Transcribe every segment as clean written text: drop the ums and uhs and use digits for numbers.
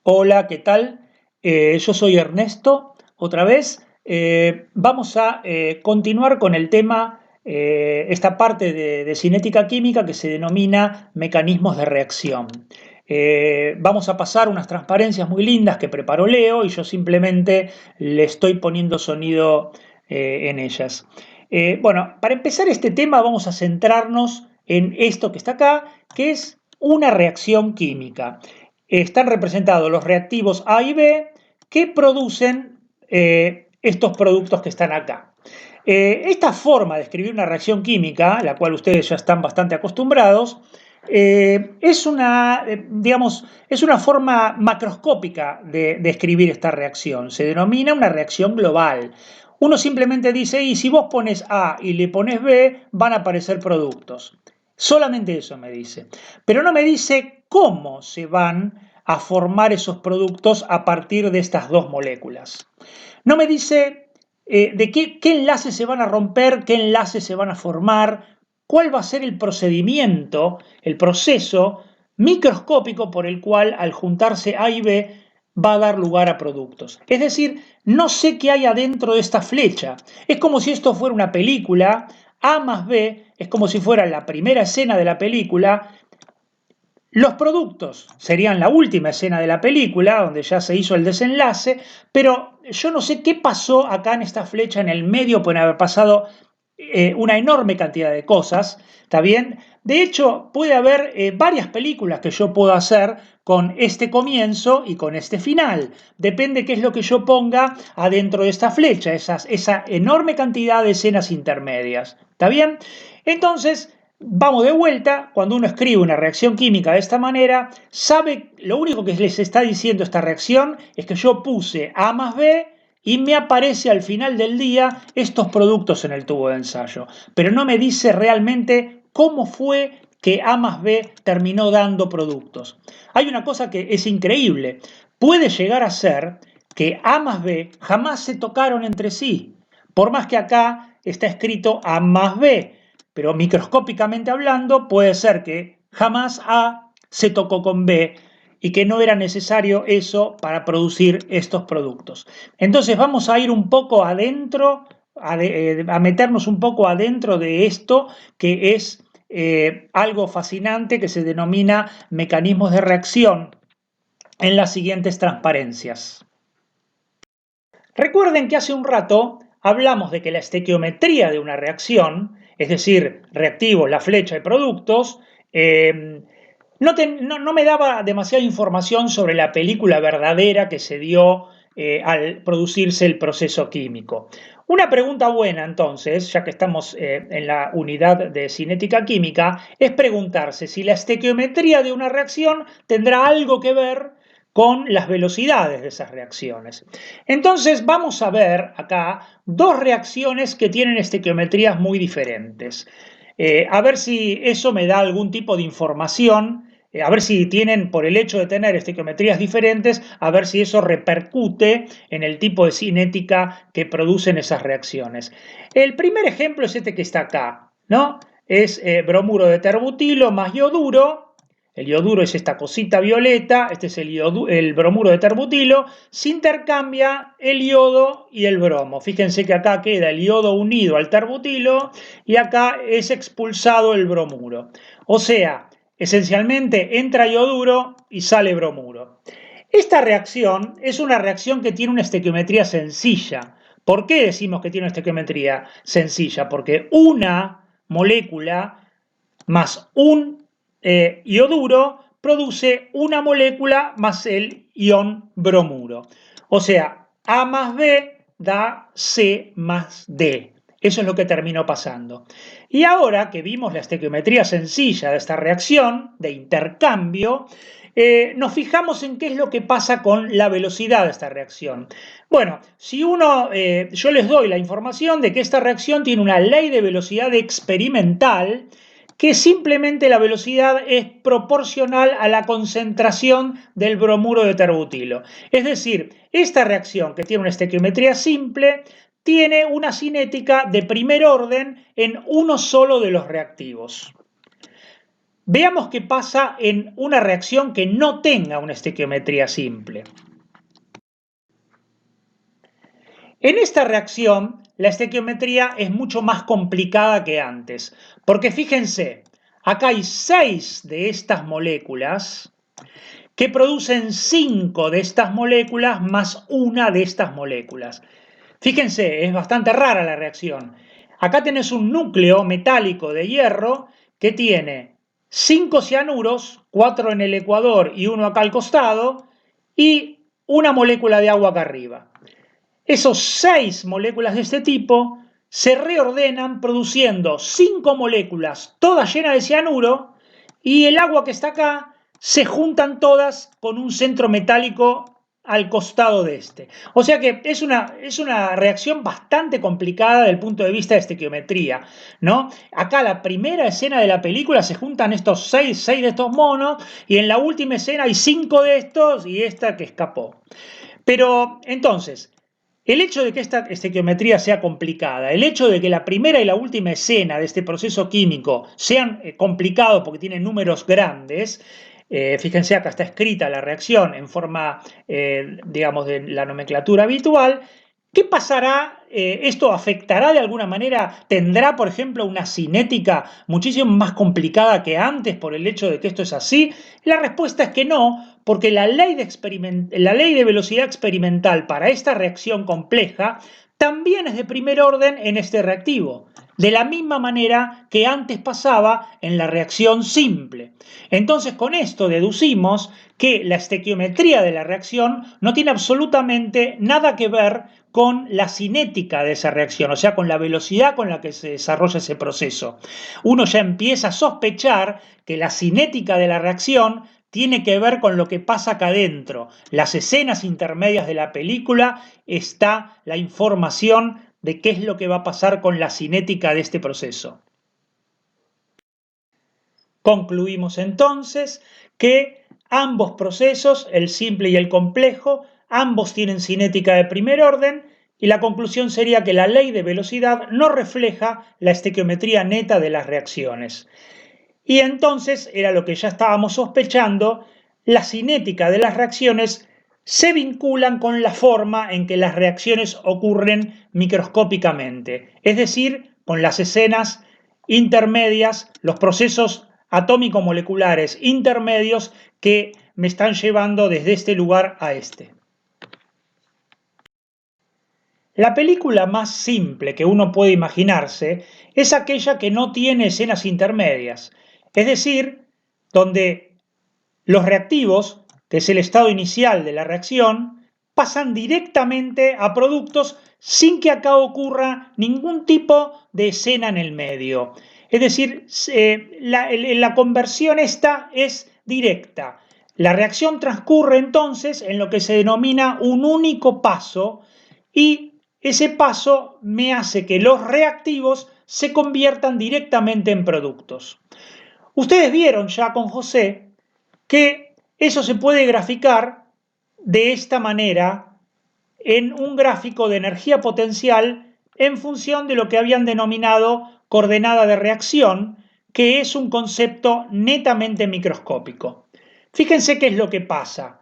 Hola, ¿qué tal? Yo soy Ernesto, otra vez. Vamos a continuar con el tema, esta parte de cinética química que se denomina mecanismos de reacción. Vamos a pasar unas transparencias muy lindas que preparó Leo y yo simplemente le estoy poniendo sonido en ellas. Bueno, para empezar este tema vamos a centrarnos en esto que está acá, que es una reacción química. Están representados los reactivos A y B que producen estos productos que están acá. Esta forma de escribir una reacción química, a la cual ustedes ya están bastante acostumbrados, digamos, es una forma macroscópica de escribir esta reacción. Se denomina una reacción global. Uno simplemente dice, y si vos pones A y le pones B, van a aparecer productos. Solamente eso me dice. Pero no me dice cómo se van a formar esos productos a partir de estas dos moléculas. No me dice de qué enlaces se van a romper, qué enlaces se van a formar, cuál va a ser el procedimiento, el proceso microscópico por el cual al juntarse A y B va a dar lugar a productos. Es decir, no sé qué hay adentro de esta flecha. Es como si esto fuera una película, A más B es como si fuera la primera escena de la película. Los productos serían la última escena de la película, donde ya se hizo el desenlace, pero yo no sé qué pasó acá en esta flecha en el medio, pueden haber pasado una enorme cantidad de cosas, ¿está bien? De hecho, puede haber varias películas que yo puedo hacer con este comienzo y con este final. Depende qué es lo que yo ponga adentro de esta flecha, esa enorme cantidad de escenas intermedias, ¿está bien? Entonces, vamos de vuelta, cuando uno escribe una reacción química de esta manera, sabe, lo único que les está diciendo esta reacción es que yo puse A más B y me aparece al final del día estos productos en el tubo de ensayo. Pero no me dice realmente cómo fue que A más B terminó dando productos. Hay una cosa que es increíble. Puede llegar a ser que A más B jamás se tocaron entre sí. Por más que acá está escrito A más B, pero microscópicamente hablando puede ser que jamás A se tocó con B y que no era necesario eso para producir estos productos. Entonces vamos a ir un poco adentro, a meternos un poco adentro de esto que es algo fascinante que se denomina mecanismos de reacción en las siguientes transparencias. Recuerden que hace un rato hablamos de que la estequiometría de una reacción, es decir, reactivos, la flecha de productos, no me daba demasiada información sobre la película verdadera que se dio al producirse el proceso químico. Una pregunta buena, entonces, ya que estamos en la unidad de cinética química, es preguntarse si la estequiometría de una reacción tendrá algo que ver con las velocidades de esas reacciones. Entonces vamos a ver acá dos reacciones que tienen estequiometrías muy diferentes. A ver si eso me da algún tipo de información, a ver si tienen, por el hecho de tener estequiometrías diferentes, a ver si eso repercute en el tipo de cinética que producen esas reacciones. El primer ejemplo es este que está acá, ¿no? Es bromuro de terbutilo más yoduro. El yoduro es esta cosita violeta, este es el bromuro de terbutilo, se intercambia el yodo y el bromo. Fíjense que acá queda el yodo unido al terbutilo y acá es expulsado el bromuro. O sea, esencialmente entra yoduro y sale bromuro. Esta reacción es una reacción que tiene una estequiometría sencilla. ¿Por qué decimos que tiene una estequiometría sencilla? Porque una molécula más un ioduro produce una molécula más el ion bromuro. O sea, A más B da C más D. Eso es lo que terminó pasando. Y ahora que vimos la estequiometría sencilla de esta reacción de intercambio, nos fijamos en qué es lo que pasa con la velocidad de esta reacción. Bueno, si yo les doy la información de que esta reacción tiene una ley de velocidad experimental, que simplemente la velocidad es proporcional a la concentración del bromuro de terbutilo. Es decir, esta reacción que tiene una estequiometría simple tiene una cinética de primer orden en uno solo de los reactivos. Veamos qué pasa en una reacción que no tenga una estequiometría simple. En esta reacción, la estequiometría es mucho más complicada que antes, porque fíjense, acá hay 6 de estas moléculas que producen 5 de estas moléculas más una de estas moléculas. Fíjense, es bastante rara la reacción. Acá tenés un núcleo metálico de hierro que tiene 5 cianuros, 4 en el ecuador y uno acá al costado, y una molécula de agua acá arriba. Esos 6 moléculas de este tipo se reordenan produciendo 5 moléculas, todas llenas de cianuro, y el agua que está acá se juntan todas con un centro metálico al costado de este. O sea que es una reacción bastante complicada desde el punto de vista de estequiometría, ¿no? Acá la primera escena de la película se juntan estos 6 de estos monos, y en la última escena hay 5 de estos y esta que escapó. Pero entonces, el hecho de que esta estequiometría sea complicada, el hecho de que la primera y la última escena de este proceso químico sean complicados porque tienen números grandes, fíjense acá está escrita la reacción en forma, digamos, de la nomenclatura habitual. ¿Qué pasará? ¿Esto afectará de alguna manera? ¿Tendrá, por ejemplo, una cinética muchísimo más complicada que antes por el hecho de que esto es así? La respuesta es que no, porque la ley de velocidad experimental para esta reacción compleja también es de primer orden en este reactivo, de la misma manera que antes pasaba en la reacción simple. Entonces, con esto deducimos que la estequiometría de la reacción no tiene absolutamente nada que ver con la cinética de esa reacción, o sea, con la velocidad con la que se desarrolla ese proceso. Uno ya empieza a sospechar que la cinética de la reacción tiene que ver con lo que pasa acá adentro. Las escenas intermedias de la película está la información de qué es lo que va a pasar con la cinética de este proceso. Concluimos entonces que ambos procesos, el simple y el complejo, ambos tienen cinética de primer orden, y la conclusión sería que la ley de velocidad no refleja la estequiometría neta de las reacciones. Y entonces, era lo que ya estábamos sospechando, la cinética de las reacciones se vinculan con la forma en que las reacciones ocurren microscópicamente, es decir, con las escenas intermedias, los procesos atómico-moleculares intermedios que me están llevando desde este lugar a este. La película más simple que uno puede imaginarse es aquella que no tiene escenas intermedias, es decir, donde los reactivos, que es el estado inicial de la reacción, pasan directamente a productos sin que acá ocurra ningún tipo de escena en el medio. Es decir, la conversión esta es directa. La reacción transcurre entonces en lo que se denomina un único paso, y ese paso me hace que los reactivos se conviertan directamente en productos. Ustedes vieron ya con José que eso se puede graficar de esta manera en un gráfico de energía potencial en función de lo que habían denominado coordenada de reacción, que es un concepto netamente microscópico. Fíjense qué es lo que pasa.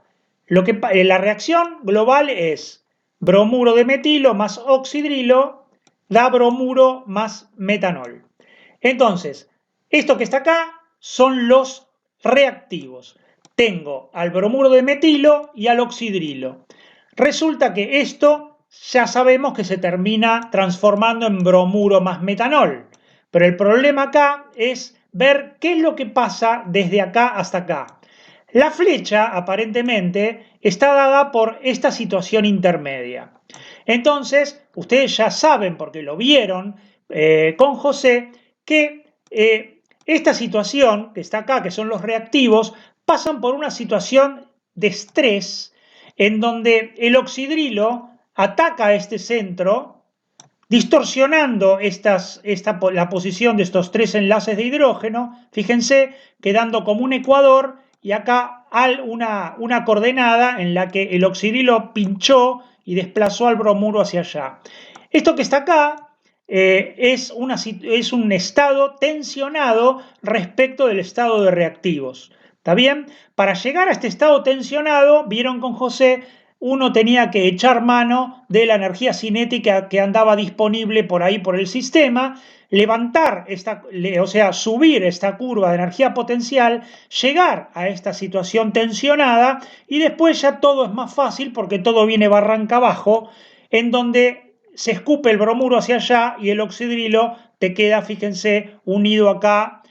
La reacción global es bromuro de metilo más oxidrilo da bromuro más metanol. Entonces, esto que está acá son los reactivos. Tengo al bromuro de metilo y al oxidrilo. Resulta que esto ya sabemos que se termina transformando en bromuro más metanol. Pero el problema acá es ver qué es lo que pasa desde acá hasta acá. La flecha, aparentemente, está dada por esta situación intermedia. Entonces, ustedes ya saben, porque lo vieron con José, que esta situación que está acá, que son los reactivos, pasan por una situación de estrés en donde el oxidrilo ataca a este centro, distorsionando la posición de estos 3 enlaces de hidrógeno, fíjense, quedando como un ecuador, y acá una coordenada en la que el oxidrilo pinchó y desplazó al bromuro hacia allá. Esto que está acá es un estado tensionado respecto del estado de reactivos. ¿Está bien? Para llegar a este estado tensionado, vieron con José, uno tenía que echar mano de la energía cinética que andaba disponible por ahí por el sistema, levantar o sea, subir esta curva de energía potencial, llegar a esta situación tensionada y después ya todo es más fácil porque todo viene barranca abajo, en donde se escupe el bromuro hacia allá y el oxidrilo te queda, fíjense, unido acá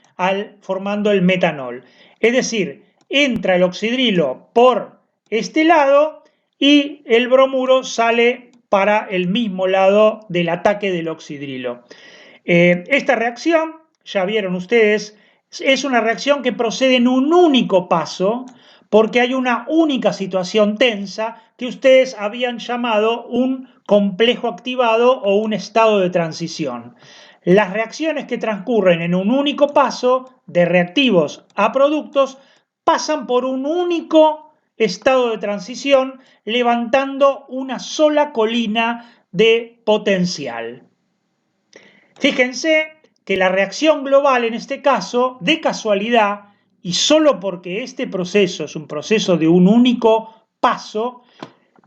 formando el metanol. Es decir, entra el oxidrilo por este lado y el bromuro sale para el mismo lado del ataque del oxidrilo. Esta reacción, ya vieron ustedes, es una reacción que procede en un único paso porque hay una única situación tensa que ustedes habían llamado un complejo activado o un estado de transición. Las reacciones que transcurren en un único paso, de reactivos a productos, pasan por un único estado de transición, levantando una sola colina de potencial. Fíjense que la reacción global en este caso, de casualidad, y solo porque este proceso es un proceso de un único paso,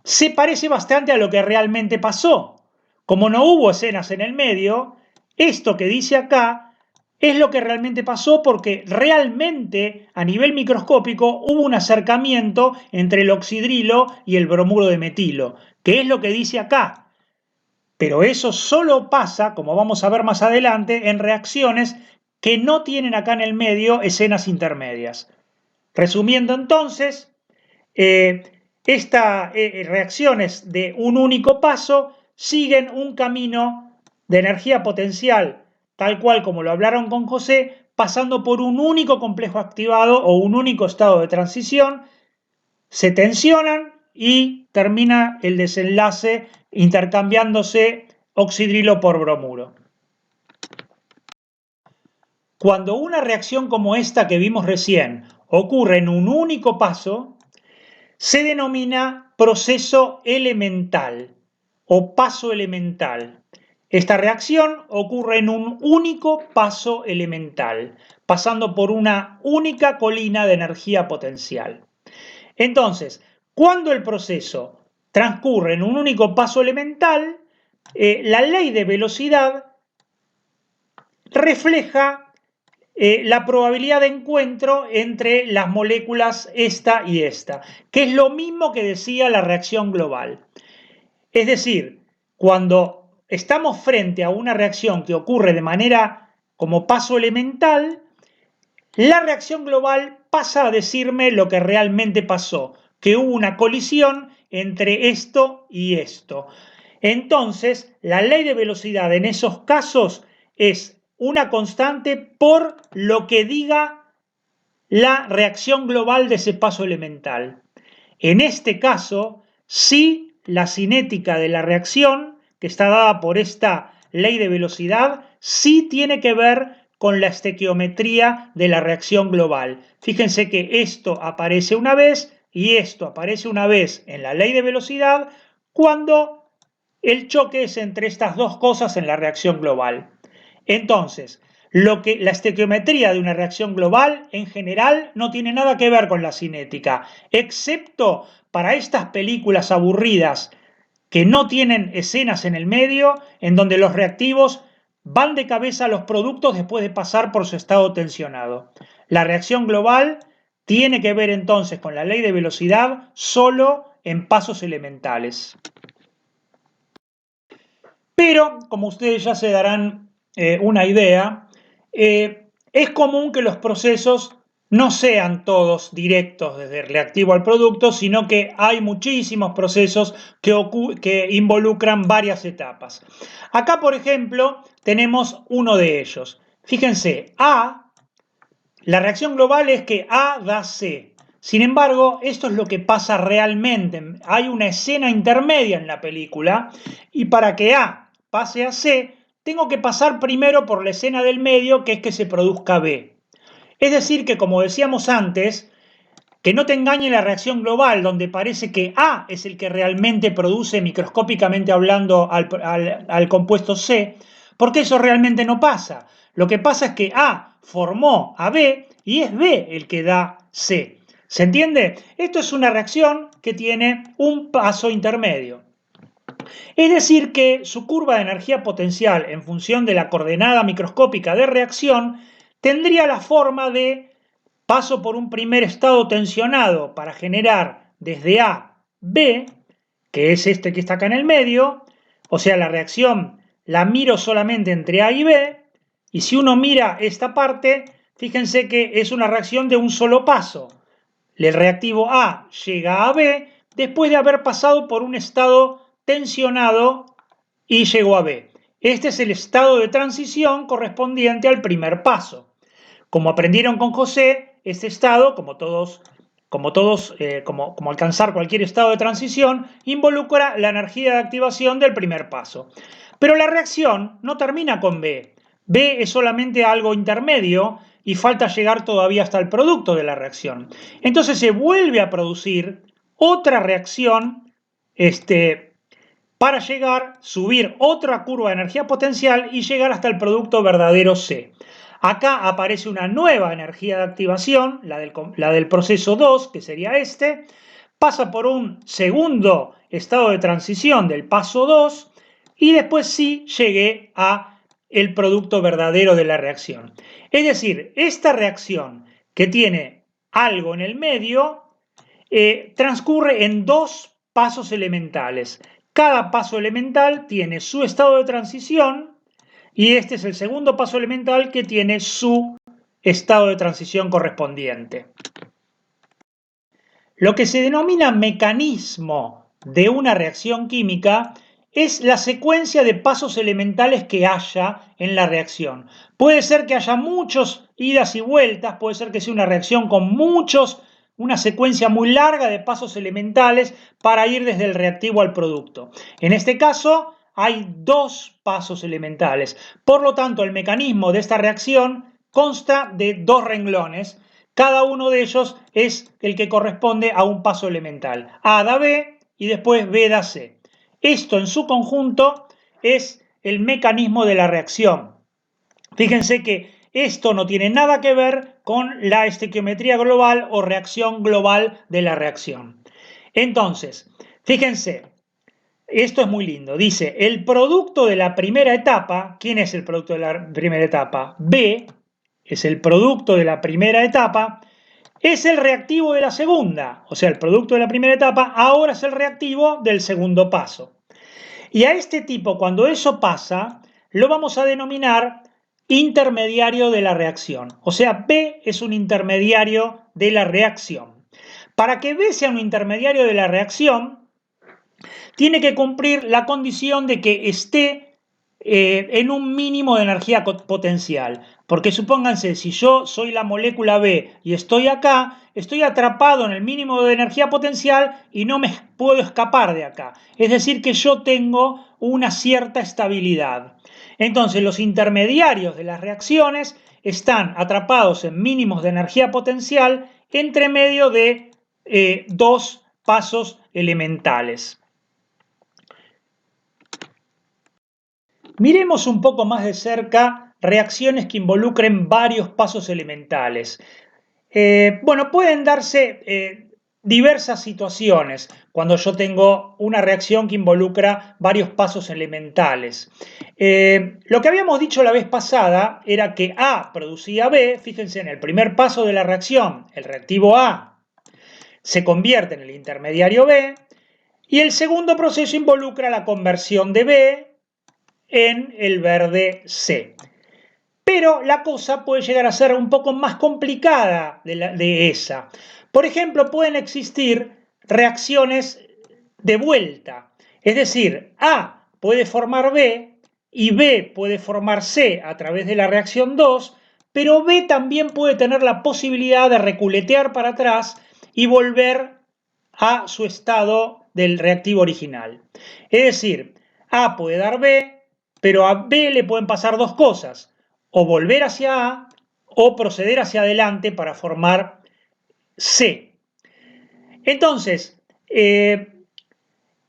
se parece bastante a lo que realmente pasó. Como no hubo escenas en el medio, esto que dice acá es lo que realmente pasó porque realmente a nivel microscópico hubo un acercamiento entre el oxidrilo y el bromuro de metilo, que es lo que dice acá. Pero eso solo pasa, como vamos a ver más adelante, en reacciones que no tienen acá en el medio escenas intermedias. Resumiendo entonces, estas reacciones de un único paso siguen un camino de energía potencial, tal cual como lo hablaron con José, pasando por un único complejo activado o un único estado de transición, se tensionan y termina el desenlace intercambiándose oxidrilo por bromuro. Cuando una reacción como esta que vimos recién ocurre en un único paso, se denomina proceso elemental o paso elemental. Esta reacción ocurre en un único paso elemental, pasando por una única colina de energía potencial. Entonces, cuando el proceso transcurre en un único paso elemental, la ley de velocidad refleja la probabilidad de encuentro entre las moléculas esta y esta, que es lo mismo que decía la reacción global. Es decir, cuando estamos frente a una reacción que ocurre de manera como paso elemental, la reacción global pasa a decirme lo que realmente pasó, que hubo una colisión entre esto y esto. Entonces, la ley de velocidad en esos casos es una constante por lo que diga la reacción global de ese paso elemental. En este caso, sí, la cinética de la reacción, que está dada por esta ley de velocidad, sí tiene que ver con la estequiometría de la reacción global. Fíjense que esto aparece una vez y esto aparece una vez en la ley de velocidad cuando el choque es entre estas dos cosas en la reacción global. Entonces, la estequiometría de una reacción global en general no tiene nada que ver con la cinética, excepto para estas películas aburridas que no tienen escenas en el medio, en donde los reactivos van de cabeza a los productos después de pasar por su estado tensionado. La reacción global tiene que ver entonces con la ley de velocidad solo en pasos elementales. Pero, como ustedes ya se darán una idea, es común que los procesos no sean todos directos desde el reactivo al producto, sino que hay muchísimos procesos que involucran varias etapas. Acá, por ejemplo, tenemos uno de ellos. Fíjense, la reacción global es que A da C. Sin embargo, esto es lo que pasa realmente. Hay una escena intermedia en la película y para que A pase a C, tengo que pasar primero por la escena del medio, que es que se produzca B. Es decir, que como decíamos antes, que no te engañe la reacción global, donde parece que A es el que realmente produce, microscópicamente hablando, al compuesto C, porque eso realmente no pasa. Lo que pasa es que A formó a B y es B el que da C. ¿Se entiende? Esto es una reacción que tiene un paso intermedio. Es decir que su curva de energía potencial en función de la coordenada microscópica de reacción tendría la forma de paso por un primer estado tensionado para generar desde A, B, que es este que está acá en el medio, o sea, la reacción la miro solamente entre A y B, y si uno mira esta parte, fíjense que es una reacción de un solo paso. El reactivo A llega a B después de haber pasado por un estado tensionado y llegó a B. Este es el estado de transición correspondiente al primer paso. Como aprendieron con José, este estado, como alcanzar cualquier estado de transición, involucra la energía de activación del primer paso. Pero la reacción no termina con B. B es solamente algo intermedio y falta llegar todavía hasta el producto de la reacción. Entonces se vuelve a producir otra reacción para subir otra curva de energía potencial y llegar hasta el producto verdadero C. Acá aparece una nueva energía de activación, la del proceso 2, que sería este, pasa por un segundo estado de transición del paso 2 y después sí llegué a el producto verdadero de la reacción. Es decir, esta reacción que tiene algo en el medio transcurre en dos pasos elementales. Cada paso elemental tiene su estado de transición y este es el segundo paso elemental que tiene su estado de transición correspondiente. Lo que se denomina mecanismo de una reacción química es la secuencia de pasos elementales que haya en la reacción. Puede ser que haya muchos idas y vueltas, puede ser que sea una reacción con una secuencia muy larga de pasos elementales para ir desde el reactivo al producto. En este caso hay dos pasos elementales. Por lo tanto, el mecanismo de esta reacción consta de dos renglones. Cada uno de ellos es el que corresponde a un paso elemental. A da B y después B da C. Esto en su conjunto es el mecanismo de la reacción. Fíjense que esto no tiene nada que ver con la estequiometría global o reacción global de la reacción. Entonces, fíjense, esto es muy lindo. Dice, el producto de la primera etapa, ¿quién es el producto de la primera etapa? B es el producto de la primera etapa, es el reactivo de la segunda. O sea, el producto de la primera etapa ahora es el reactivo del segundo paso. Y a este tipo, cuando eso pasa, lo vamos a denominar intermediario de la reacción. O sea, B es un intermediario de la reacción. Para que B sea un intermediario de la reacción, tiene que cumplir la condición de que esté en un mínimo de energía potencial. Porque supónganse, si yo soy la molécula B y estoy acá, estoy atrapado en el mínimo de energía potencial y no me puedo escapar de acá. Es decir, que yo tengo una cierta estabilidad. Entonces, los intermediarios de las reacciones están atrapados en mínimos de energía potencial entre medio de dos pasos elementales. Miremos un poco más de cerca reacciones que involucren varios pasos elementales. Bueno, pueden darse diversas situaciones cuando yo tengo una reacción que involucra varios pasos elementales. Lo que habíamos dicho la vez pasada era que A producía B, fíjense en el primer paso de la reacción, el reactivo A se convierte en el intermediario B y el segundo proceso involucra la conversión de B en el verde C. Pero la cosa puede llegar a ser un poco más complicada de esa. Por ejemplo, pueden existir reacciones de vuelta. Es decir, A puede formar B y B puede formar C a través de la reacción 2, pero B también puede tener la posibilidad de reculetear para atrás y volver a su estado del reactivo original. Es decir, A puede dar B, pero a B le pueden pasar dos cosas, o volver hacia A o proceder hacia adelante para formar C. Entonces, el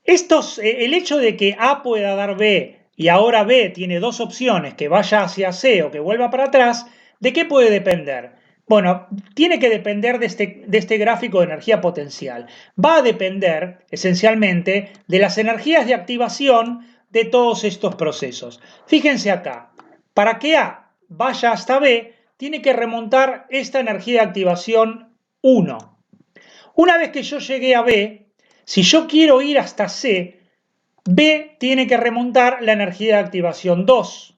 hecho de que A pueda dar B y ahora B tiene dos opciones, que vaya hacia C o que vuelva para atrás, ¿de qué puede depender? Bueno, tiene que depender de este gráfico de energía potencial. Va a depender, esencialmente, de las energías de activación de todos estos procesos. Fíjense acá, para que A vaya hasta B, tiene que remontar esta energía de activación 1. Una vez que yo llegué a B, si yo quiero ir hasta C, B tiene que remontar la energía de activación 2.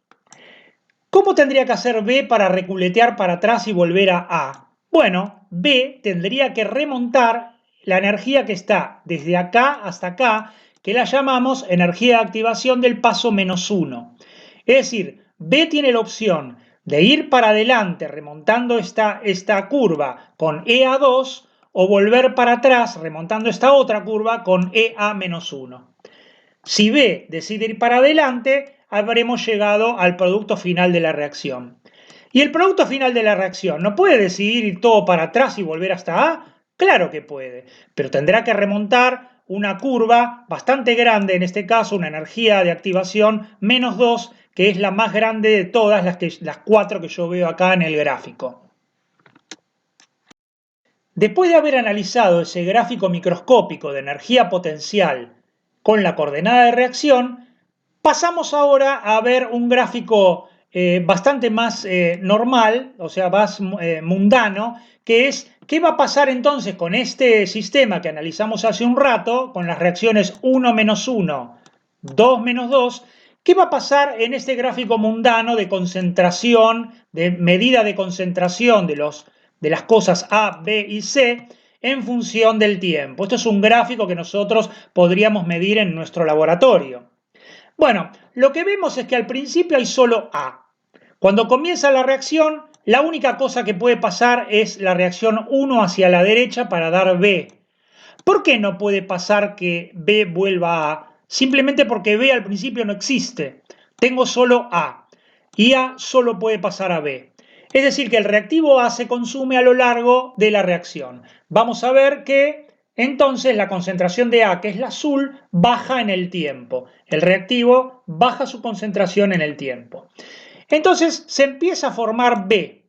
¿Cómo tendría que hacer B para reculetear para atrás y volver a A? Bueno, B tendría que remontar la energía que está desde acá hasta acá, que la llamamos energía de activación del paso -1. Es decir, B tiene la opción de ir para adelante remontando esta curva con EA2 o volver para atrás remontando esta otra curva con EA-1. Si B decide ir para adelante, habremos llegado al producto final de la reacción. ¿Y el producto final de la reacción no puede decidir ir todo para atrás y volver hasta A? Claro que puede, pero tendrá que remontar una curva bastante grande, en este caso una energía de activación -2, que es la más grande de todas las 4 que yo veo acá en el gráfico. Después de haber analizado ese gráfico microscópico de energía potencial con la coordenada de reacción, pasamos ahora a ver un gráfico bastante más normal, o sea, más mundano, que es qué va a pasar entonces con este sistema que analizamos hace un rato, con las reacciones 1 menos 1, 2 menos 2, qué va a pasar en este gráfico mundano de concentración, de medida de concentración de las cosas A, B y C, en función del tiempo. Esto es un gráfico que nosotros podríamos medir en nuestro laboratorio. Bueno, lo que vemos es que al principio hay solo A. Cuando comienza la reacción, la única cosa que puede pasar es la reacción 1 hacia la derecha para dar B. ¿Por qué no puede pasar que B vuelva a A? Simplemente porque B al principio no existe. Tengo solo A y A solo puede pasar a B. Es decir, que el reactivo A se consume a lo largo de la reacción. Vamos a ver que entonces la concentración de A, que es la azul, baja en el tiempo. El reactivo baja su concentración en el tiempo. Entonces se empieza a formar B.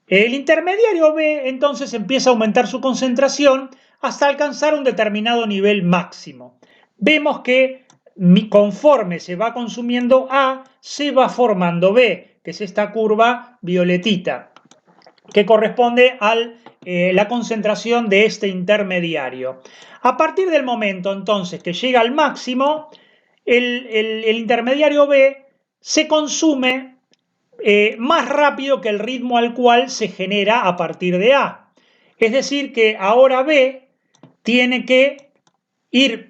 El intermediario B entonces empieza a aumentar su concentración hasta alcanzar un determinado nivel máximo. Vemos que conforme se va consumiendo A, se va formando B, que es esta curva violetita, que corresponde a la concentración de este intermediario. A partir del momento entonces que llega al máximo, el intermediario B se consume más rápido que el ritmo al cual se genera a partir de A. Es decir, que ahora B tiene que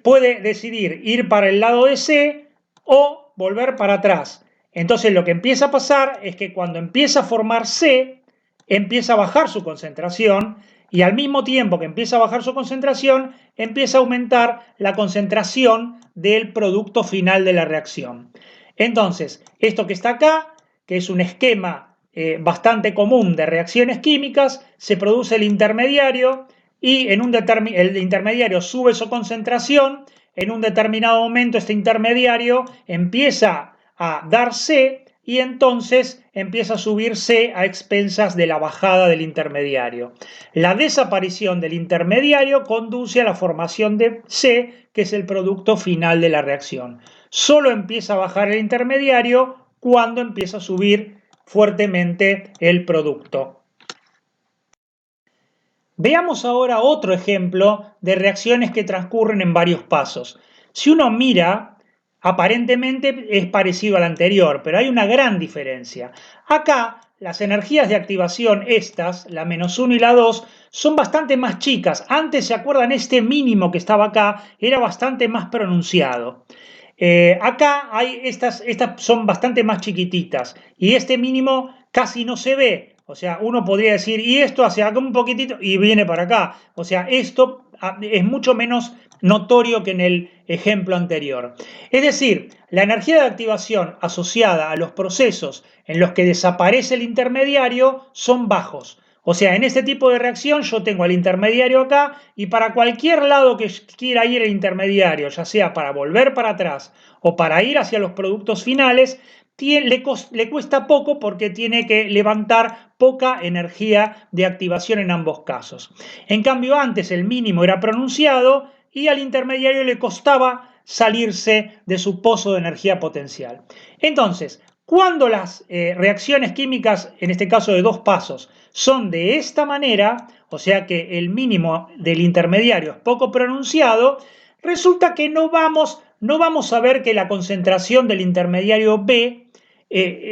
puede decidir ir para el lado de C o volver para atrás. Entonces lo que empieza a pasar es que cuando empieza a formar C, empieza a bajar su concentración y al mismo tiempo que empieza a bajar su concentración, empieza a aumentar la concentración del producto final de la reacción. Entonces, esto que está acá, que es un esquema bastante común de reacciones químicas, se produce el intermediario y el intermediario sube su concentración, en un determinado momento este intermediario empieza a dar C y entonces empieza a subir C a expensas de la bajada del intermediario. La desaparición del intermediario conduce a la formación de C, que es el producto final de la reacción. Solo empieza a bajar el intermediario cuando empieza a subir fuertemente el producto. Veamos ahora otro ejemplo de reacciones que transcurren en varios pasos. Si uno mira, aparentemente es parecido al anterior, pero hay una gran diferencia. Acá, las energías de activación, estas, la -1 y la 2, son bastante más chicas. Antes, ¿se acuerdan? Este mínimo que estaba acá era bastante más pronunciado. Acá estas son bastante más chiquititas y este mínimo casi no se ve. O sea, uno podría decir, y esto hace acá un poquitito y viene para acá. O sea, esto es mucho menos notorio que en el ejemplo anterior. Es decir, la energía de activación asociada a los procesos en los que desaparece el intermediario son bajos. O sea, en este tipo de reacción yo tengo al intermediario acá y para cualquier lado que quiera ir el intermediario, ya sea para volver para atrás o para ir hacia los productos finales, le cuesta poco porque tiene que levantar poca energía de activación en ambos casos. En cambio, antes el mínimo era pronunciado y al intermediario le costaba salirse de su pozo de energía potencial. Entonces, cuando las reacciones químicas, en este caso de dos pasos, son de esta manera, o sea que el mínimo del intermediario es poco pronunciado, resulta que no vamos a ver que la concentración del intermediario B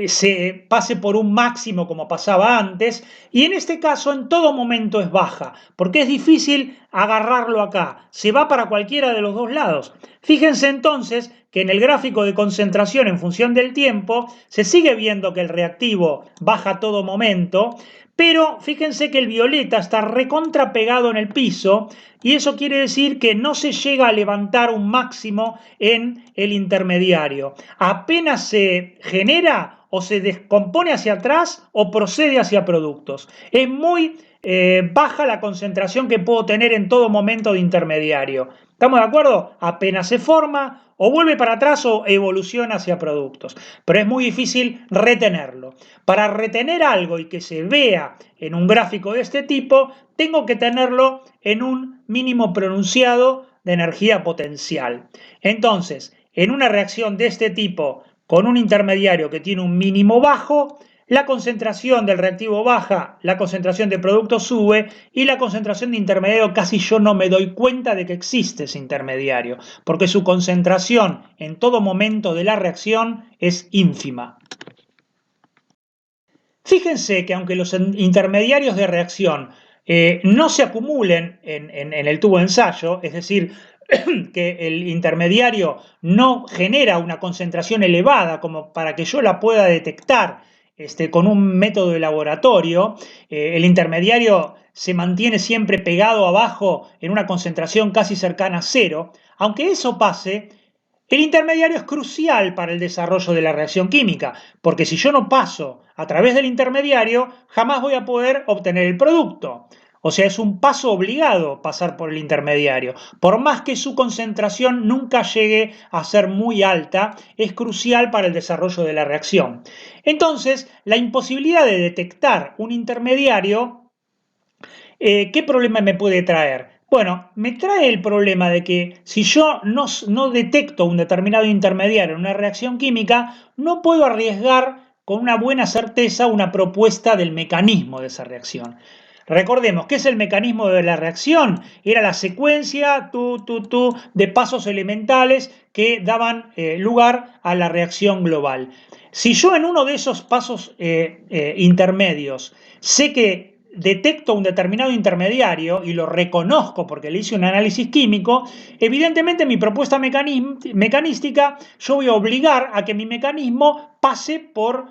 se pase por un máximo como pasaba antes, y en este caso en todo momento es baja, porque es difícil agarrarlo acá, se va para cualquiera de los dos lados. Fíjense entonces que en el gráfico de concentración en función del tiempo se sigue viendo que el reactivo baja a todo momento, pero fíjense que el violeta está recontra pegado en el piso y eso quiere decir que no se llega a levantar un máximo en el intermediario. Apenas se genera o se descompone hacia atrás o procede hacia productos. Es muy baja la concentración que puedo tener en todo momento de intermediario. ¿Estamos de acuerdo? Apenas se forma o vuelve para atrás o evoluciona hacia productos. Pero es muy difícil retenerlo. Para retener algo y que se vea en un gráfico de este tipo, tengo que tenerlo en un mínimo pronunciado de energía potencial. Entonces, en una reacción de este tipo con un intermediario que tiene un mínimo bajo, la concentración del reactivo baja, la concentración de producto sube y la concentración de intermediario casi yo no me doy cuenta de que existe ese intermediario, porque su concentración en todo momento de la reacción es ínfima. Fíjense que aunque los intermediarios de reacción no se acumulen en el tubo de ensayo, es decir, que el intermediario no genera una concentración elevada como para que yo la pueda detectar con un método de laboratorio, el intermediario se mantiene siempre pegado abajo en una concentración casi cercana a cero. Aunque eso pase, el intermediario es crucial para el desarrollo de la reacción química, porque si yo no paso a través del intermediario, jamás voy a poder obtener el producto. O sea, es un paso obligado pasar por el intermediario. Por más que su concentración nunca llegue a ser muy alta, es crucial para el desarrollo de la reacción. Entonces, la imposibilidad de detectar un intermediario, ¿qué problema me puede traer? Bueno, me trae el problema de que si yo no detecto un determinado intermediario en una reacción química, no puedo arriesgar con una buena certeza una propuesta del mecanismo de esa reacción. Recordemos, ¿qué es el mecanismo de la reacción? Era la secuencia de pasos elementales que daban lugar a la reacción global. Si yo en uno de esos pasos intermedios sé que detecto un determinado intermediario y lo reconozco porque le hice un análisis químico, evidentemente mi propuesta mecanística, yo voy a obligar a que mi mecanismo pase por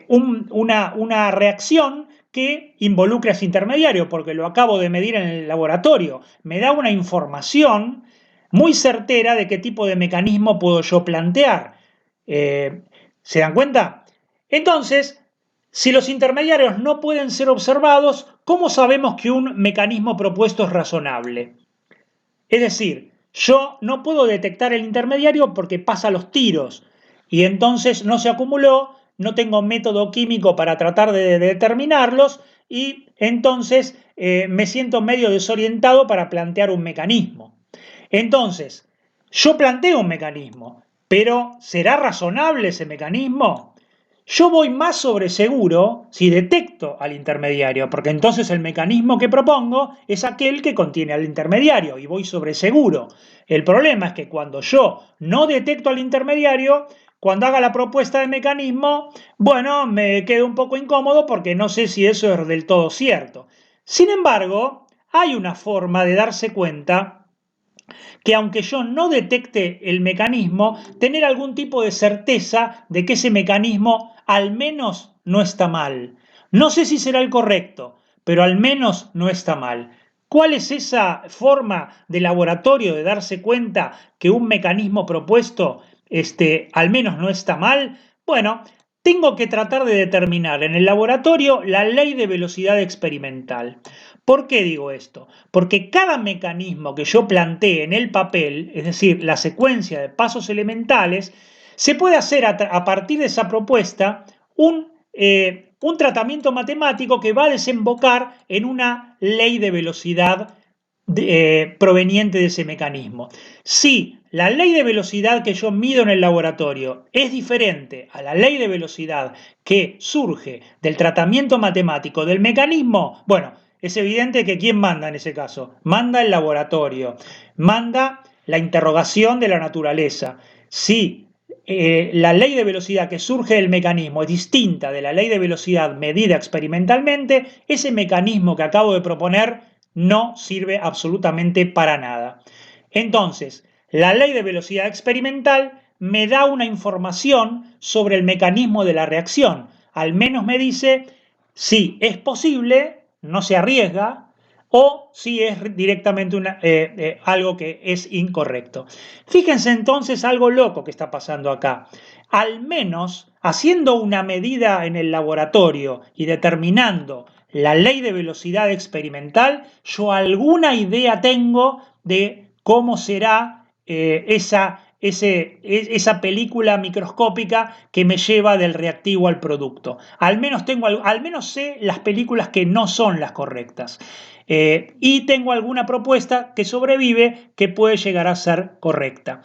una reacción que involucre a ese intermediario, porque lo acabo de medir en el laboratorio. Me da una información muy certera de qué tipo de mecanismo puedo yo plantear. ¿Se dan cuenta? Entonces, si los intermediarios no pueden ser observados, ¿cómo sabemos que un mecanismo propuesto es razonable? Es decir, yo no puedo detectar el intermediario porque pasa los tiros y entonces no se acumuló, no tengo método químico para tratar de determinarlos y entonces me siento medio desorientado para plantear un mecanismo. Entonces, yo planteo un mecanismo, pero ¿será razonable ese mecanismo? Yo voy más sobre seguro si detecto al intermediario, porque entonces el mecanismo que propongo es aquel que contiene al intermediario y voy sobre seguro. El problema es que cuando yo no detecto al intermediario, cuando haga la propuesta de mecanismo, bueno, me quedo un poco incómodo porque no sé si eso es del todo cierto. Sin embargo, hay una forma de darse cuenta que aunque yo no detecte el mecanismo, tener algún tipo de certeza de que ese mecanismo al menos no está mal. No sé si será el correcto, pero al menos no está mal. ¿Cuál es esa forma de laboratorio de darse cuenta que un mecanismo propuesto al menos no está mal? Bueno, tengo que tratar de determinar en el laboratorio la ley de velocidad experimental. ¿Por qué digo esto? Porque cada mecanismo que yo plantee en el papel, es decir, la secuencia de pasos elementales, se puede hacer a partir de esa propuesta un tratamiento matemático que va a desembocar en una ley de velocidad proveniente de ese mecanismo. Si la ley de velocidad que yo mido en el laboratorio es diferente a la ley de velocidad que surge del tratamiento matemático del mecanismo, bueno, es evidente que ¿quién manda en ese caso? Manda el laboratorio, manda la interrogación de la naturaleza. Si la ley de velocidad que surge del mecanismo es distinta de la ley de velocidad medida experimentalmente, ese mecanismo que acabo de proponer no sirve absolutamente para nada. Entonces, la ley de velocidad experimental me da una información sobre el mecanismo de la reacción. Al menos me dice si es posible, no se arriesga, o si es directamente algo que es incorrecto. Fíjense entonces algo loco que está pasando acá. Al menos haciendo una medida en el laboratorio y determinando la ley de velocidad experimental, yo alguna idea tengo de cómo será esa película microscópica que me lleva del reactivo al producto. Al menos sé las películas que no son las correctas. Y tengo alguna propuesta que sobrevive que puede llegar a ser correcta.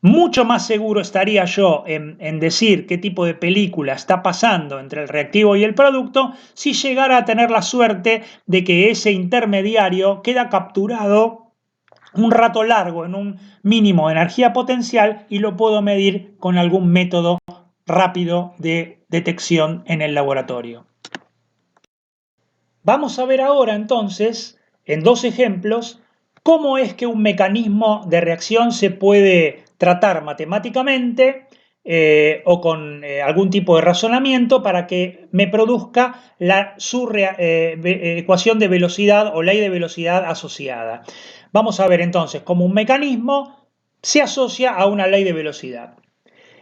Mucho más seguro estaría yo en decir qué tipo de película está pasando entre el reactivo y el producto si llegara a tener la suerte de que ese intermediario queda capturado un rato largo en un mínimo de energía potencial y lo puedo medir con algún método rápido de detección en el laboratorio. Vamos a ver ahora entonces, en dos ejemplos, cómo es que un mecanismo de reacción se puede tratar matemáticamente o con algún tipo de razonamiento para que me produzca su ecuación de velocidad o ley de velocidad asociada. Vamos a ver entonces cómo un mecanismo se asocia a una ley de velocidad.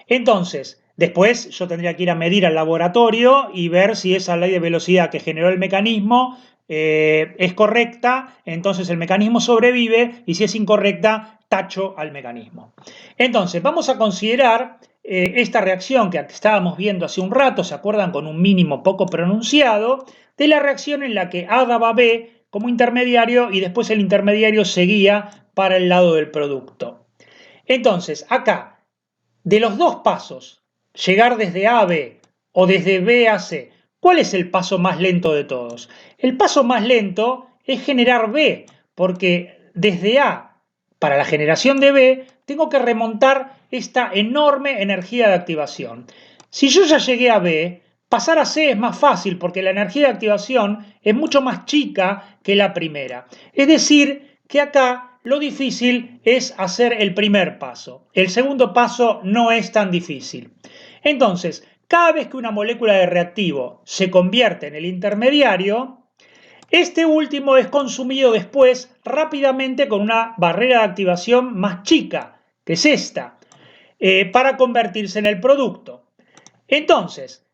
Entonces, después yo tendría que ir a medir al laboratorio y ver si esa ley de velocidad que generó el mecanismo es correcta, entonces el mecanismo sobrevive, y si es incorrecta, tacho al mecanismo. Entonces, vamos a considerar esta reacción que estábamos viendo hace un rato, ¿se acuerdan? Con un mínimo poco pronunciado, de la reacción en la que A daba B como intermediario y después el intermediario seguía para el lado del producto. Entonces, acá, de los dos pasos, llegar desde A a B o desde B a C, ¿cuál es el paso más lento de todos? El paso más lento es generar B, porque desde A para la generación de B tengo que remontar esta enorme energía de activación. Si yo ya llegué a B, pasar a C es más fácil porque la energía de activación es mucho más chica que la primera. Es decir, que acá lo difícil es hacer el primer paso. El segundo paso no es tan difícil. Entonces, cada vez que una molécula de reactivo se convierte en el intermediario, este último es consumido después rápidamente con una barrera de activación más chica, que es esta, para convertirse en el producto. Entonces,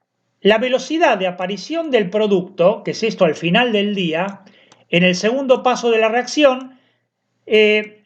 la velocidad de aparición del producto, que es esto al final del día, en el segundo paso de la reacción,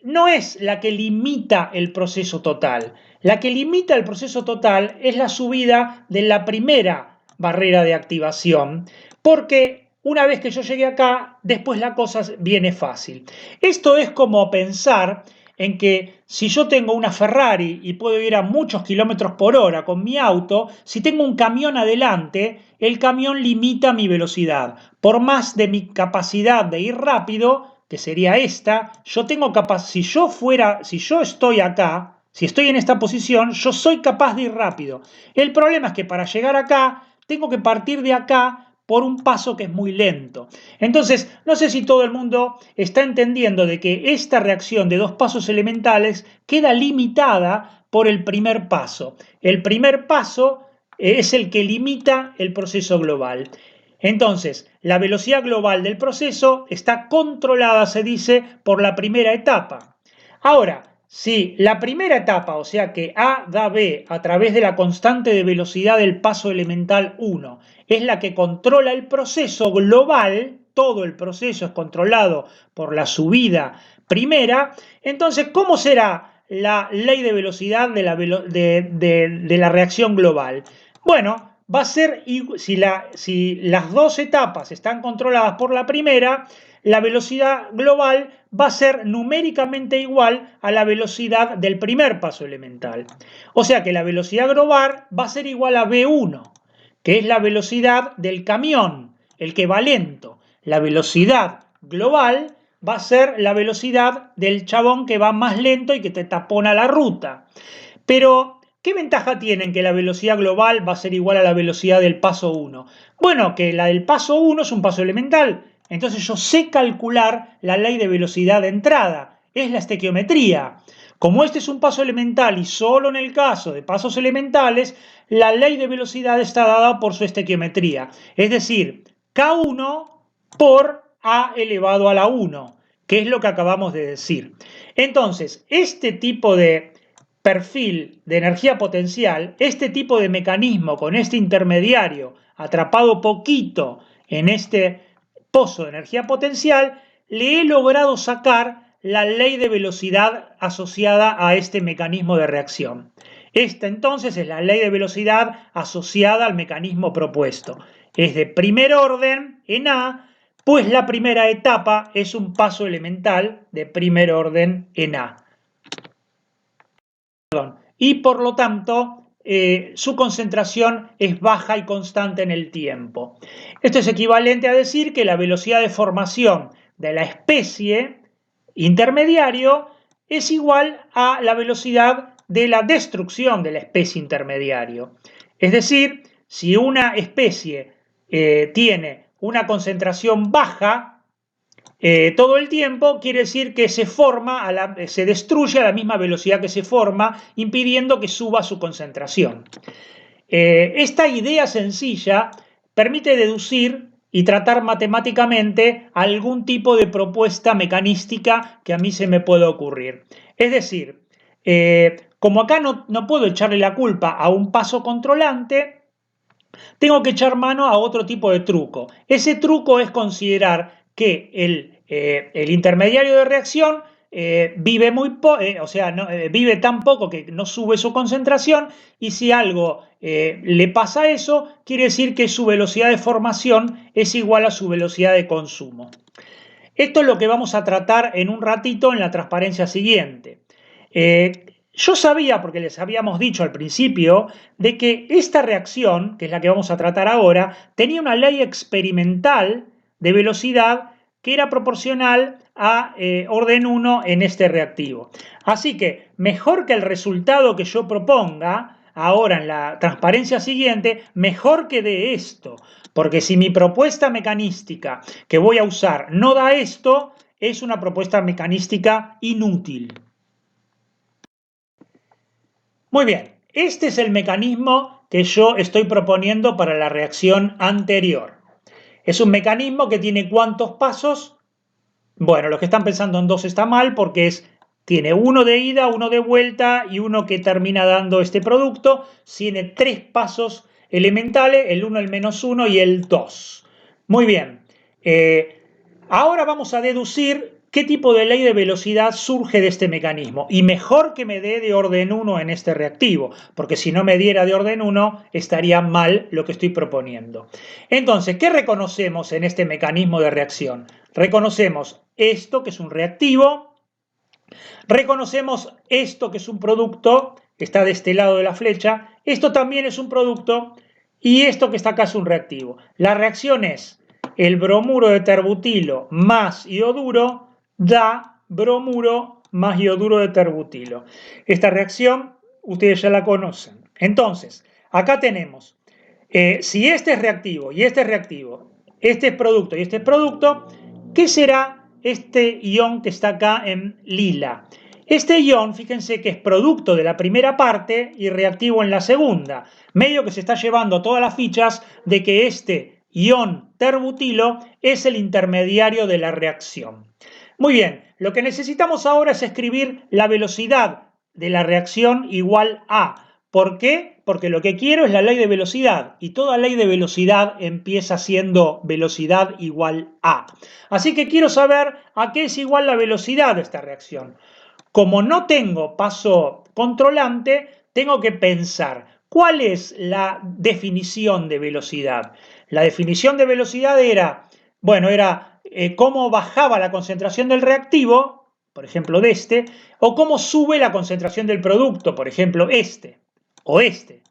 no es la que limita el proceso total. La que limita el proceso total es la subida de la primera barrera de activación, porque una vez que yo llegué acá, después la cosa viene fácil. Esto es como pensar en que si yo tengo una Ferrari y puedo ir a muchos kilómetros por hora con mi auto, si tengo un camión adelante, el camión limita mi velocidad. Por más de mi capacidad de ir rápido, que sería esta, yo tengo si yo estoy acá, si estoy en esta posición, yo soy capaz de ir rápido. El problema es que para llegar acá, tengo que partir de acá por un paso que es muy lento. Entonces, no sé si todo el mundo está entendiendo de que esta reacción de dos pasos elementales queda limitada por el primer paso. El primer paso es el que limita el proceso global. Entonces, la velocidad global del proceso está controlada, se dice, por la primera etapa. Ahora, Si la primera etapa, o sea que A da B a través de la constante de velocidad del paso elemental 1, es la que controla el proceso global, todo el proceso es controlado por la subida primera, entonces, ¿cómo será la ley de velocidad de la reacción global? Bueno, va a ser, si las dos etapas están controladas por la primera, la velocidad global va a ser numéricamente igual a la velocidad del primer paso elemental. O sea que la velocidad global va a ser igual a V1, que es la velocidad del camión, el que va lento. La velocidad global va a ser la velocidad del chabón que va más lento y que te tapona la ruta. Pero, ¿qué ventaja tienen que la velocidad global va a ser igual a la velocidad del paso 1? Bueno, que la del paso 1 es un paso elemental. Entonces yo sé calcular la ley de velocidad de entrada. Es la estequiometría. Como este es un paso elemental y solo en el caso de pasos elementales, la ley de velocidad está dada por su estequiometría. Es decir, K1 por A elevado a la 1, que es lo que acabamos de decir. Entonces, este tipo de perfil de energía potencial, este tipo de mecanismo con este intermediario atrapado poquito en este pozo de energía potencial, le he logrado sacar la ley de velocidad asociada a este mecanismo de reacción. Esta entonces es la ley de velocidad asociada al mecanismo propuesto. Es de primer orden en A, pues la primera etapa es un paso elemental de primer orden en A. Y por lo tanto su concentración es baja y constante en el tiempo. Esto es equivalente a decir que la velocidad de formación de la especie intermediario es igual a la velocidad de la destrucción de la especie intermediario. Es decir, si una especie tiene una concentración baja, todo el tiempo, quiere decir que se destruye a la misma velocidad que se forma, impidiendo que suba su concentración. Esta idea sencilla permite deducir y tratar matemáticamente algún tipo de propuesta mecanística que a mí se me pueda ocurrir. Es decir, como acá no puedo echarle la culpa a un paso controlante, tengo que echar mano a otro tipo de truco. Ese truco es considerar que el intermediario de reacción vive vive tan poco que no sube su concentración, y si algo le pasa a eso, quiere decir que su velocidad de formación es igual a su velocidad de consumo. Esto es lo que vamos a tratar en un ratito en la transparencia siguiente. Yo sabía, porque les habíamos dicho al principio, de que esta reacción, que es la que vamos a tratar ahora, tenía una ley experimental de velocidad que era proporcional a orden 1 en este reactivo. Así que mejor que el resultado que yo proponga ahora en la transparencia siguiente, mejor que de esto, porque si mi propuesta mecanística que voy a usar no da esto, es una propuesta mecanística inútil. Muy bien, este es el mecanismo que yo estoy proponiendo para la reacción anterior. Es un mecanismo que tiene ¿cuántos pasos? Bueno, los que están pensando en dos está mal porque tiene uno de ida, uno de vuelta y uno que termina dando este producto. Tiene 3 pasos elementales, el 1, el -1 y el 2. Muy bien. Ahora vamos a deducir qué tipo de ley de velocidad surge de este mecanismo. Y mejor que me dé de orden 1 en este reactivo, porque si no me diera de orden 1, estaría mal lo que estoy proponiendo. Entonces, ¿qué reconocemos en este mecanismo de reacción? Reconocemos esto, que es un reactivo. Reconocemos esto, que es un producto, que está de este lado de la flecha. Esto también es un producto. Y esto que está acá es un reactivo. La reacción es el bromuro de terbutilo más ioduro da bromuro más ioduro de terbutilo. Esta reacción ustedes ya la conocen. Entonces, acá tenemos, si este es reactivo y este es reactivo, este es producto y este es producto, ¿qué será este ion que está acá en lila? Este ion, fíjense que es producto de la primera parte y reactivo en la segunda. Medio que se está llevando todas las fichas de que este ion terbutilo es el intermediario de la reacción. Muy bien, lo que necesitamos ahora es escribir la velocidad de la reacción igual a. ¿Por qué? Porque lo que quiero es la ley de velocidad y toda ley de velocidad empieza siendo velocidad igual a. Así que quiero saber a qué es igual la velocidad de esta reacción. Como no tengo paso controlante, tengo que pensar cuál es la definición de velocidad. La definición de velocidad era, bueno, era cómo bajaba la concentración del reactivo, por ejemplo de este, o cómo sube la concentración del producto, por ejemplo este o este.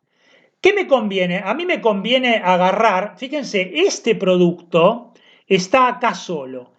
¿Qué me conviene? A mí me conviene agarrar, fíjense, este producto está acá solo.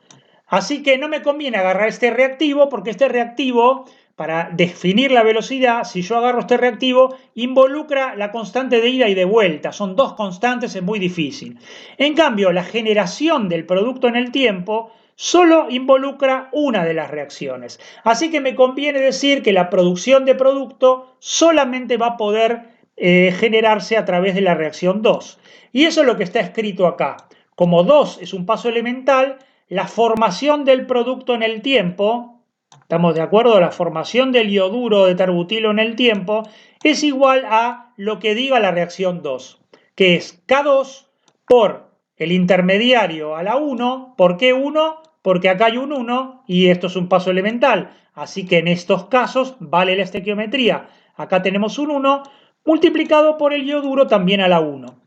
Así que no me conviene agarrar este reactivo porque este reactivo, para definir la velocidad, si yo agarro este reactivo, involucra la constante de ida y de vuelta. Son dos constantes, es muy difícil. En cambio, la generación del producto en el tiempo solo involucra una de las reacciones. Así que me conviene decir que la producción de producto solamente va a poder generarse a través de la reacción 2. Y eso es lo que está escrito acá. Como 2 es un paso elemental, la formación del producto en el tiempo, ¿estamos de acuerdo? La formación del ioduro de tarbutilo en el tiempo es igual a lo que diga la reacción 2, que es K2 por el intermediario a la 1. ¿Por qué 1? Porque acá hay un 1 y esto es un paso elemental. Así que en estos casos vale la estequiometría. Acá tenemos un 1 multiplicado por el ioduro también a la 1.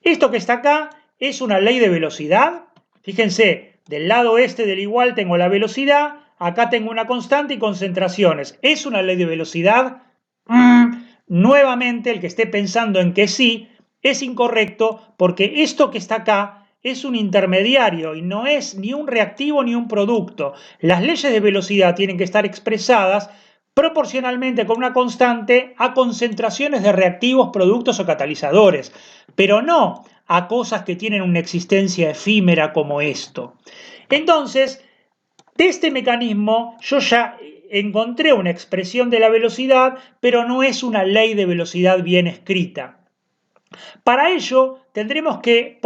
Esto que está acá es una ley de velocidad. Fíjense, del lado este del igual tengo la velocidad, acá tengo una constante y concentraciones. ¿Es una ley de velocidad? Nuevamente, el que esté pensando en que sí, es incorrecto porque esto que está acá es un intermediario y no es ni un reactivo ni un producto. Las leyes de velocidad tienen que estar expresadas proporcionalmente con una constante a concentraciones de reactivos, productos o catalizadores, pero no a cosas que tienen una existencia efímera como esto. Entonces, de este mecanismo yo ya encontré una expresión de la velocidad, pero no es una ley de velocidad bien escrita. Para ello tendremos que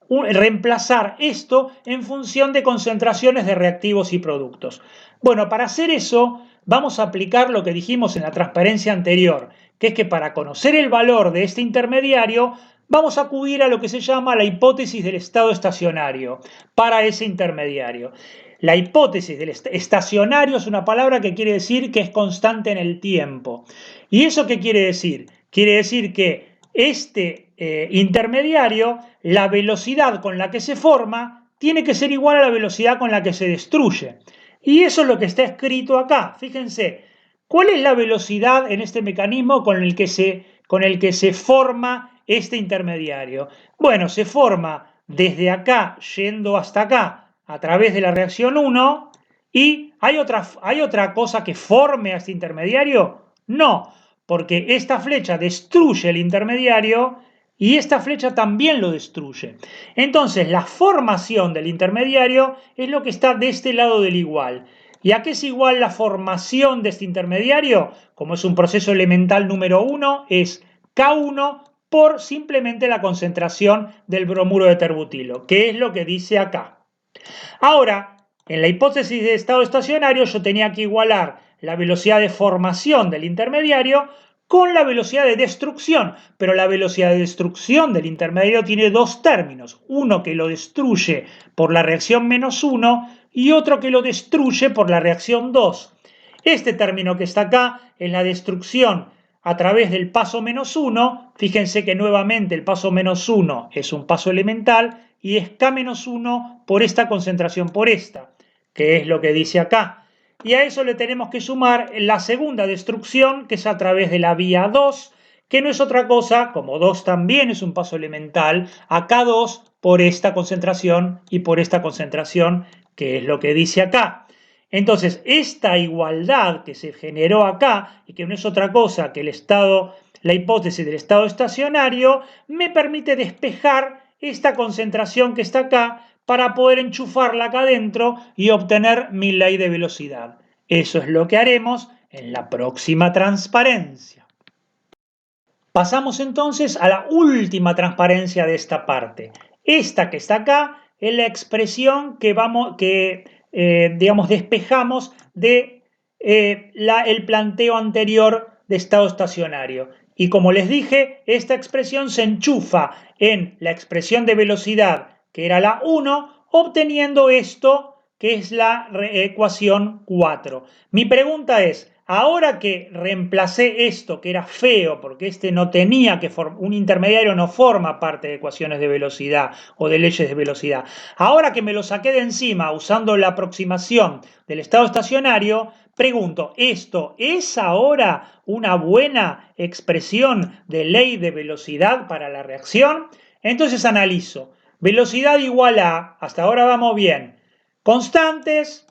reemplazar esto en función de concentraciones de reactivos y productos. Bueno, para hacer eso vamos a aplicar lo que dijimos en la transparencia anterior, que es que para conocer el valor de este intermediario vamos a acudir a lo que se llama la hipótesis del estado estacionario para ese intermediario. La hipótesis del estacionario es una palabra que quiere decir que es constante en el tiempo. ¿Y eso qué quiere decir? Quiere decir que este intermediario, la velocidad con la que se forma, tiene que ser igual a la velocidad con la que se destruye. Y eso es lo que está escrito acá. Fíjense, ¿cuál es la velocidad en este mecanismo con el que se forma este intermediario? Bueno, se forma desde acá yendo hasta acá a través de la reacción 1 y ¿hay otra cosa que forme a este intermediario? No, porque esta flecha destruye el intermediario y esta flecha también lo destruye. Entonces, la formación del intermediario es lo que está de este lado del igual. ¿Y a qué es igual la formación de este intermediario? Como es un proceso elemental número 1, es K1 por simplemente la concentración del bromuro de terbutilo, que es lo que dice acá. Ahora, en la hipótesis de estado estacionario yo tenía que igualar la velocidad de formación del intermediario con la velocidad de destrucción, pero la velocidad de destrucción del intermediario tiene dos términos, uno que lo destruye por la reacción -1 y otro que lo destruye por la reacción 2. Este término que está acá es la destrucción a través del paso -1, fíjense que nuevamente el paso -1 es un paso elemental y es K-1 por esta concentración por esta, que es lo que dice acá. Y a eso le tenemos que sumar la segunda destrucción, que es a través de la vía 2, que no es otra cosa, como 2 también es un paso elemental, a K2 por esta concentración y por esta concentración, que es lo que dice acá. Entonces, esta igualdad que se generó acá, y que no es otra cosa que la hipótesis del estado estacionario, me permite despejar esta concentración que está acá para poder enchufarla acá adentro y obtener mi ley de velocidad. Eso es lo que haremos en la próxima transparencia. Pasamos entonces a la última transparencia de esta parte. Esta que está acá es la expresión que digamos, despejamos de el planteo anterior de estado estacionario. Y como les dije, esta expresión se enchufa en la expresión de velocidad, que era la 1, obteniendo esto, que es la ecuación 4. Mi pregunta es, ahora que reemplacé esto, que era feo, porque este no tenía que un intermediario no forma parte de ecuaciones de velocidad o de leyes de velocidad, ahora que me lo saqué de encima usando la aproximación del estado estacionario, pregunto, ¿esto es ahora una buena expresión de ley de velocidad para la reacción? Entonces analizo. Velocidad igual a, hasta ahora vamos bien, constantes,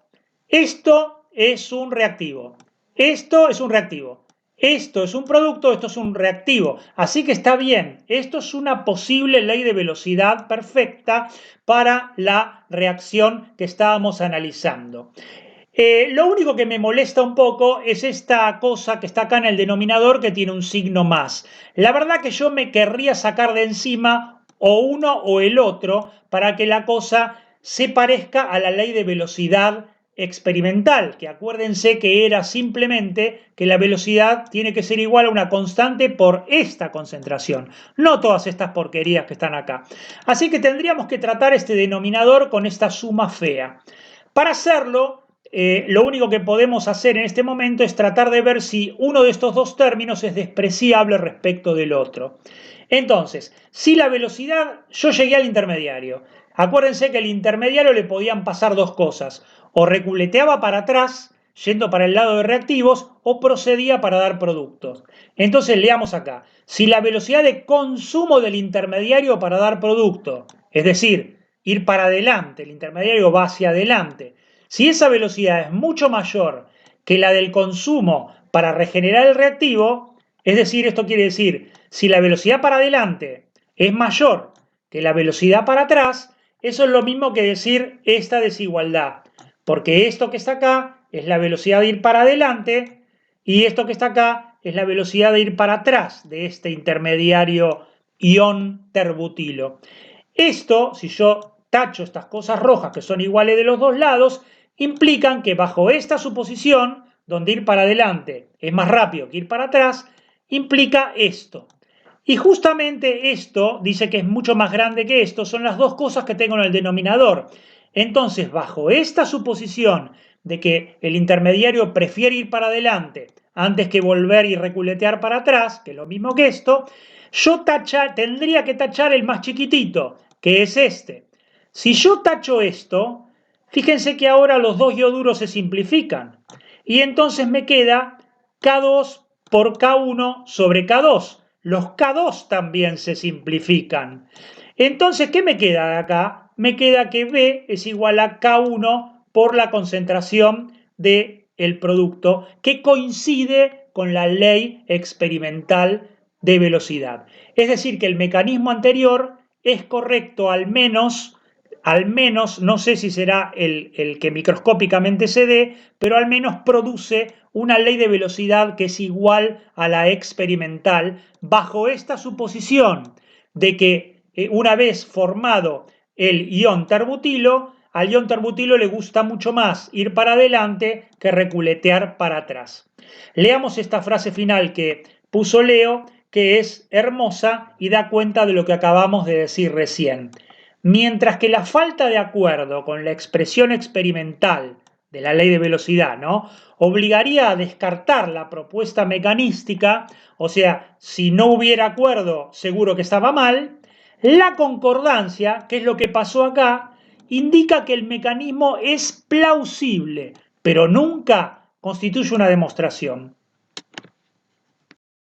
esto es un reactivo, esto es un reactivo, esto es un producto, esto es un reactivo, así que está bien, esto es una posible ley de velocidad perfecta para la reacción que estábamos analizando. Lo único que me molesta un poco es esta cosa que está acá en el denominador que tiene un signo más. La verdad que yo me querría sacar de encima o uno o el otro para que la cosa se parezca a la ley de velocidad experimental, que acuérdense que era simplemente que la velocidad tiene que ser igual a una constante por esta concentración, no todas estas porquerías que están acá. Así que tendríamos que tratar este denominador con esta suma fea. Para hacerlo, lo único que podemos hacer en este momento es tratar de ver si uno de estos dos términos es despreciable respecto del otro. Entonces, si la velocidad, yo llegué al intermediario. Acuérdense que al intermediario le podían pasar dos cosas. O reculeteaba para atrás, yendo para el lado de reactivos, o procedía para dar productos. Entonces, leamos acá. Si la velocidad de consumo del intermediario para dar producto, es decir, ir para adelante, el intermediario va hacia adelante. Si esa velocidad es mucho mayor que la del consumo para regenerar el reactivo, es decir, esto quiere decir, si la velocidad para adelante es mayor que la velocidad para atrás, eso es lo mismo que decir esta desigualdad, porque esto que está acá es la velocidad de ir para adelante y esto que está acá es la velocidad de ir para atrás de este intermediario ion terbutilo. Esto, si yo tacho estas cosas rojas que son iguales de los dos lados, implican que bajo esta suposición, donde ir para adelante es más rápido que ir para atrás, implica esto. Y justamente esto dice que es mucho más grande que esto, son las dos cosas que tengo en el denominador. Entonces, bajo esta suposición de que el intermediario prefiere ir para adelante antes que volver y reculetear para atrás, que es lo mismo que esto, yo tendría que tachar el más chiquitito, que es este. Si yo tacho esto, fíjense que ahora los dos ioduros se simplifican. Y entonces me queda K2 por K1 sobre K2. Los K2 también se simplifican. Entonces, ¿qué me queda de acá? Me queda que B es igual a K1 por la concentración del producto, que coincide con la ley experimental de velocidad. Es decir, que el mecanismo anterior es correcto al menos, no sé si será el que microscópicamente se dé, pero al menos produce una ley de velocidad que es igual a la experimental, bajo esta suposición de que una vez formado el ion terbutilo, al ion terbutilo le gusta mucho más ir para adelante que reculetear para atrás. Leamos esta frase final que puso Leo, que es hermosa y da cuenta de lo que acabamos de decir recién. Mientras que la falta de acuerdo con la expresión experimental de la ley de velocidad, ¿no?, obligaría a descartar la propuesta mecanística, o sea, si no hubiera acuerdo, seguro que estaba mal, la concordancia, que es lo que pasó acá, indica que el mecanismo es plausible, pero nunca constituye una demostración.